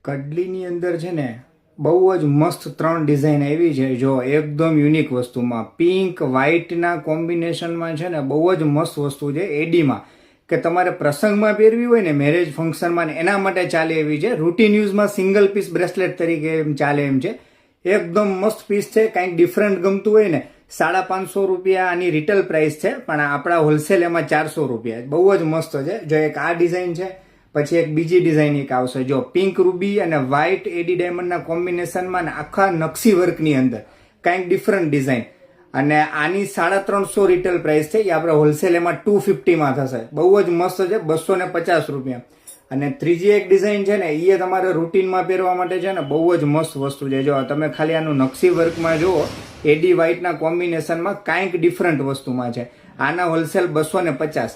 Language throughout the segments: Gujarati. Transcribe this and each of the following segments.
કડલીની અંદર છે ને બહુ જ મસ્ત 3 ડિઝાઇન આવી છે. જો એકદમ યુનિક વસ્તુમાં પિંક વ્હાઇટના કોમ્બિનેશનમાં છે ને બહુ જ મસ્ત વસ્તુ છે. એડીમાં કે તમારે પ્રસંગમાં પહેરવી હોય ને મેરેજ ફંક્શનમાં ને એના માટે ચાલે એવી છે. રૂટીન યુઝમાં સિંગલ પીસ બ્રેસલેટ તરીકે એમ ચાલે એમ છે. એકદમ મસ્ત પીસ છે. કાંઈક ડિફરન્ટ ગમતું હોય ને 550 રૂપિયા આની રિટેલ પ્રાઇસ છે, પણ આપણા હોલસેલ એમાં 400 રૂપિયા. બહુ જ મસ્ત છે. જો એક આ ડિઝાઇન છે, પછી એક બીજી ડિઝાઇન એક આવશે. જો પિંક રૂબી અને વ્હાઇટ એડી ડાયમંડના કોમ્બિનેશનમાં ને આખા નકશી વર્કની અંદર કાંઈક ડિફરન્ટ ડિઝાઇન, અને આની 350 રિટેલ પ્રાઇસ છે. એ આપણે હોલસેલ એમાં 250માં થશે. બહુ જ મસ્ત છે, 250 રૂપિયા. અને ત્રીજી એક ડિઝાઇન છે ને એ તમારે રૂટીનમાં પહેરવા માટે છે ને બહુ જ મસ્ત વસ્તુ છે. જો તમે ખાલી આનું નકશી વર્કમાં જુઓ, એડી વ્હાઇટના કોમ્બિનેશનમાં કાંઈક ડિફરન્ટ વસ્તુમાં છે. આના હોલસેલ 250.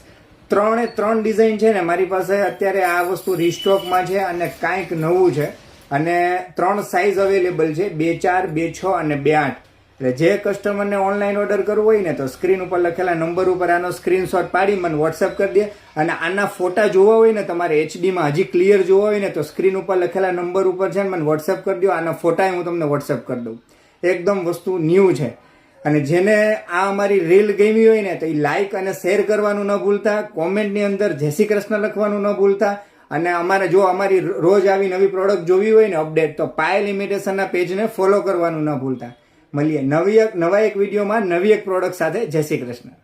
3 ડિઝાઇન છે ને મારી પાસે અત્યારે આ વસ્તુ રીસ્ટોકમાં છે અને કાંઈક નવું છે. અને 3 સાઇઝ અવેલેબલ છે, 2 4, 2 6 અને 2 8. એટલે જે કસ્ટમરને ઓનલાઈન ઓર્ડર કરવો હોય ને તો સ્ક્રીન ઉપર લખેલા નંબર ઉપર આનો સ્ક્રીનશોટ પાડી મને વોટ્સઅપ કરી દે. અને આના ફોટા જોવા હોય ને તમારે એચડીમાં હજી ક્લિયર જોવા હોય ને તો સ્ક્રીન ઉપર લખેલા નંબર ઉપર છે ને મને વોટ્સઅપ કરી દો. આના ફોટા હું તમને વોટ્સઅપ કરી દઉં. એકદમ વસ્તુ ન્યૂ છે. અને જેને આ અમારી રીલ ગમી હોય ને તો એ લાઇક અને શેર કરવાનું ન ભૂલતા. કોમેન્ટની અંદર જય શ્રી કૃષ્ણ લખવાનું ન ભૂલતા. અને અમારી રોજ આવી નવી પ્રોડક્ટ જોવી હોય ને અપડેટ, તો પાયલ ઇમિટેશનના પેજને ફોલો કરવાનું ન ભૂલતા. મળીએ નવા એક વિડીયોમાં નવી એક પ્રોડક્ટ સાથે. જય શ્રી કૃષ્ણ.